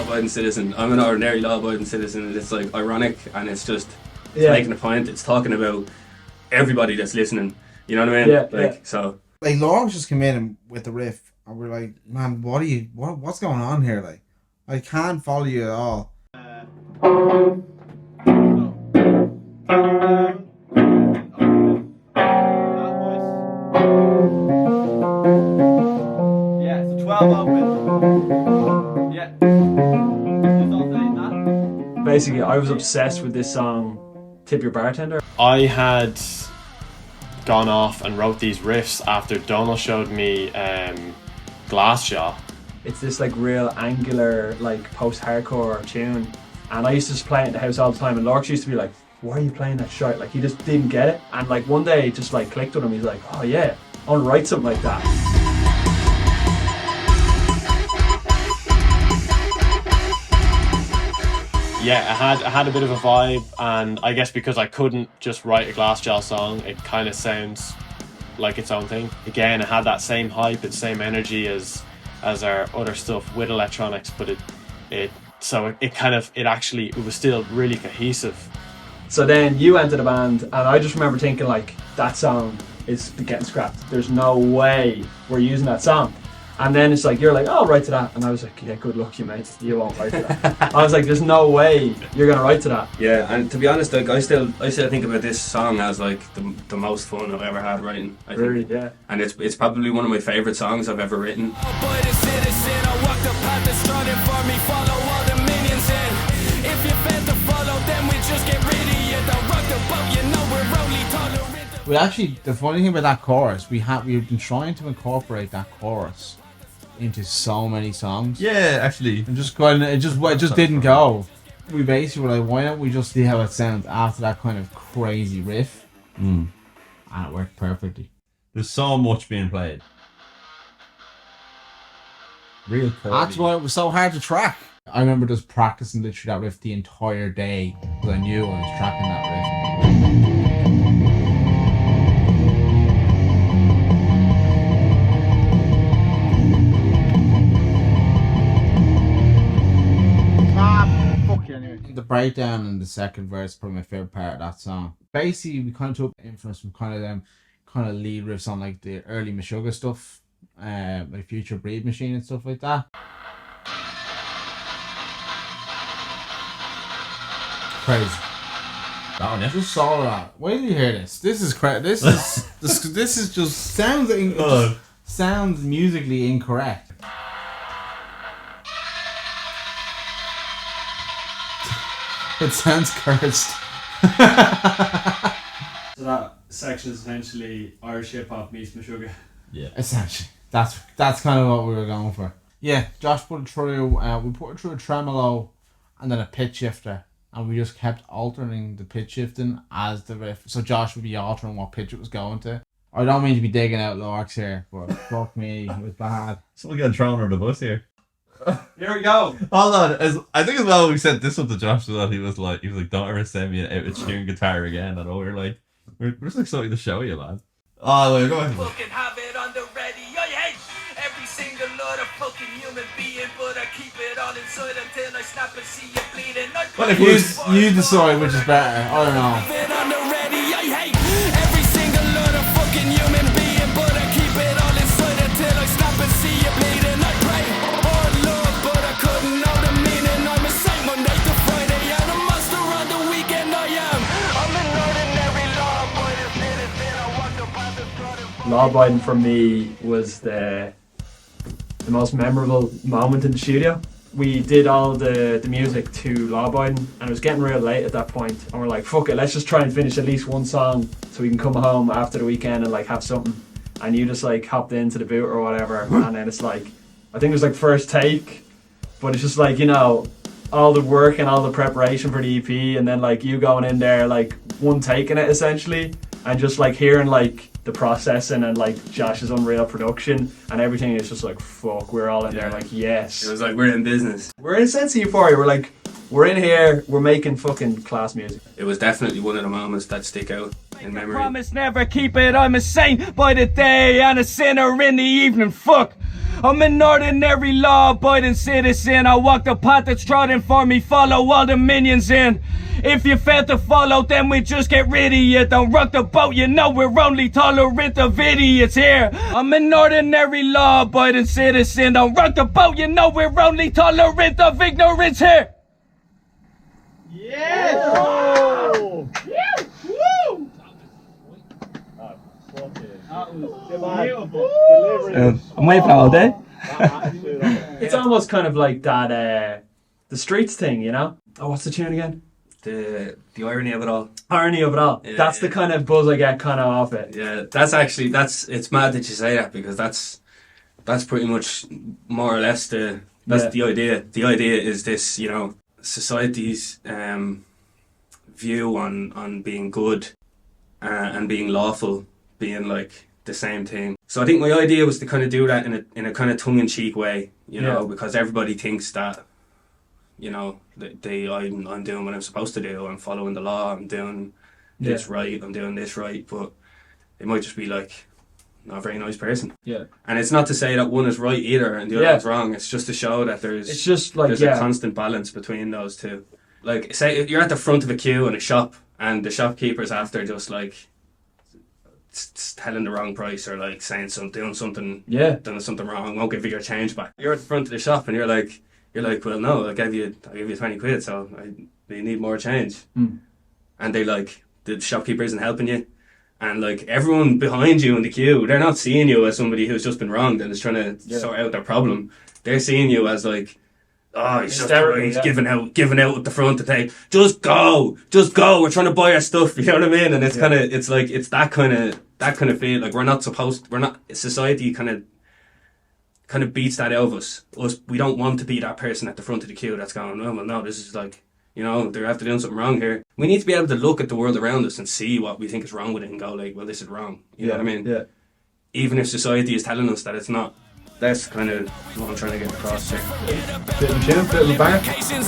law-abiding citizen. I'm an ordinary law-abiding citizen, and it's like ironic, and it's just making a point. It's talking about everybody that's listening. You know what I mean? So. Like Lorcan just came in with the riff, and we're like, man, what's going on here? Like, I can't follow you at all. Yeah, it's a 12 open. Yeah. Basically, I was obsessed with this song, Tip Your Bartender. I had gone off and wrote these riffs after Dónal showed me Glassjaw. It's this like real angular, like post-hardcore tune, and I used to just play it in the house all the time, and Lorcan used to be like, why are you playing that shit? Like, he just didn't get it, and like one day it just like clicked with him. He's like, oh yeah, I want to write something like that. Yeah, I had a bit of a vibe, and I guess because I couldn't just write a Glassjaw song, it kind of sounds like its own thing. Again, it had that same hype and same energy as our other stuff with electronics, but it was still really cohesive. So then you entered the band, and I just remember thinking like, that song is getting scrapped. There's no way we're using that song. And then it's like, you're like, oh, I'll write to that. And I was like, yeah, good luck you, mate. You won't write to that. I was like, there's no way you're going to write to that. Yeah, and to be honest, like I still think about this song as like the most fun I've ever had writing. I think. Really, yeah. And it's probably one of my favourite songs I've ever written. Well, actually, the funny thing about that chorus, we've been trying to incorporate that chorus into so many songs. Yeah, actually, and it just didn't go. We basically were like, why don't we just see how it sounds after that kind of crazy riff? And it worked perfectly. There's so much being played. Real quality. That's why it was so hard to track. I remember just practicing literally that riff the entire day because I knew I was tracking that riff. The breakdown in the second verse is probably my favourite part of that song. Basically, we kind of took influence from kind of them kind of lead riffs on like the early Meshuggah stuff, like Future Breed Machine and stuff like that. Crazy. That one, yeah. Just saw that. Wait till you hear this. This is this is just sounds musically incorrect. It sounds cursed. So that section is essentially Irish hip hop meets Meshuggah. Yeah. Essentially, that's kind of what we were going for. Yeah, Josh put it through. We put it through a tremolo and then a pitch shifter, and we just kept altering the pitch shifting as the riff. So Josh would be altering what pitch it was going to. I don't mean to be digging out Lorcs here, but fuck me, it was bad. Someone getting thrown under the bus here. Here we go. Hold on, I think as well we said this one to Josh as well. He was like, don't ever send me an out of tune guitar again. And we're like, we're just excited to show you, man. Oh, wait, go ahead. Fucking have it on the ready. I hate every single other fucking human being, but I keep it all inside until I snap and see you bleeding. Well, if you decide which is better, I don't know. Have it on the ready. I hate every single other fucking human being, but I keep it all inside until I snap and see you bleeding. I pray. Law-abiding for me was the most memorable moment in the studio. We did all the music to Law-abiding, and it was getting real late at that point, and we're like, fuck it, let's just try and finish at least one song so we can come home after the weekend and like have something. And you just like hopped into the boot or whatever, and then it's like, I think it was like first take, but it's just like, you know, all the work and all the preparation for the EP, and then like you going in there like one taking it essentially, and just like hearing like the processing and like Josh's unreal production and everything is just like, fuck, we're all in there like, yes. It was like, we're in business. We're in a sense of euphoria. We're like, we're in here, we're making fucking class music. It was definitely one of the moments that stick out in memory. Promise never keep it, I'm a saint by the day and a sinner in the evening, fuck. I'm an ordinary law-abiding citizen. I walk the path that's trodden for me, follow all the minions in. If you fail to follow, then we just get rid of you. Don't rock the boat, you know we're only tolerant of idiots here. I'm an ordinary law-abiding citizen. Don't rock the boat, you know we're only tolerant of ignorance here. I'm waiting for that all day. It's almost kind of like that, the streets thing, you know? Oh, what's the tune again? The irony of it all. Irony of it all. Yeah, that's the kind of buzz I get kind of off it. Yeah, it's mad that you say that, because that's pretty much more or less the idea. The idea is this, you know, society's view on being good and being lawful being like the same thing. So I think my idea was to kind of do that in a kind of tongue-in-cheek way, you know, because everybody thinks that, you know, I'm doing what I'm supposed to do. I'm following the law. I'm doing this right. I'm doing this right. But it might just be like not a very nice person. Yeah. And it's not to say that one is right either and the other one's wrong. It's just to show that there's a constant balance between those two. Like, say you're at the front of a queue in a shop and the shopkeeper's after just like telling the wrong price or like saying doing something wrong, won't give you your change back. You're at the front of the shop and you're like, well, no, I gave you 20 quid, so you need more change. And the shopkeeper isn't helping you, and like everyone behind you in the queue, they're not seeing you as somebody who's just been wronged and is trying to sort out their problem. They're seeing you as like, oh, he's giving out at the front today. Just go. We're trying to buy our stuff. You know what I mean? And it's kind of, it's like, it's that kind of feel. Like society kind of beats that out of us. We don't want to be that person at the front of the queue that's going, oh, well, no, this is like, you know, they're after doing something wrong here. We need to be able to look at the world around us and see what we think is wrong with it and go like, well, this is wrong. You know what I mean? Yeah. Even if society is telling us that it's not. That's kind of what I'm trying to get across here. Bit of a tune, bit of a banger. Complain,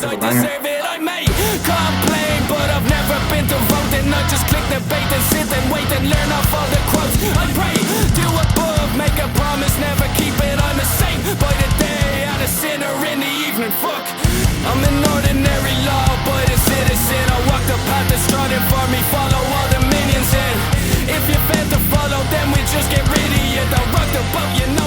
but I've never been devoted. Not just click the bait and sit and wait and learn off all the quotes. I pray, do above, make a promise, never keep it. I'm a saint by the day, and a sinner in the evening. Fuck, I'm an ordinary law-abiding citizen. I walk the path that's trodden for me, follow all the minions in. If you fail to follow, then we just get rid of you. Don't rock the boat, you know.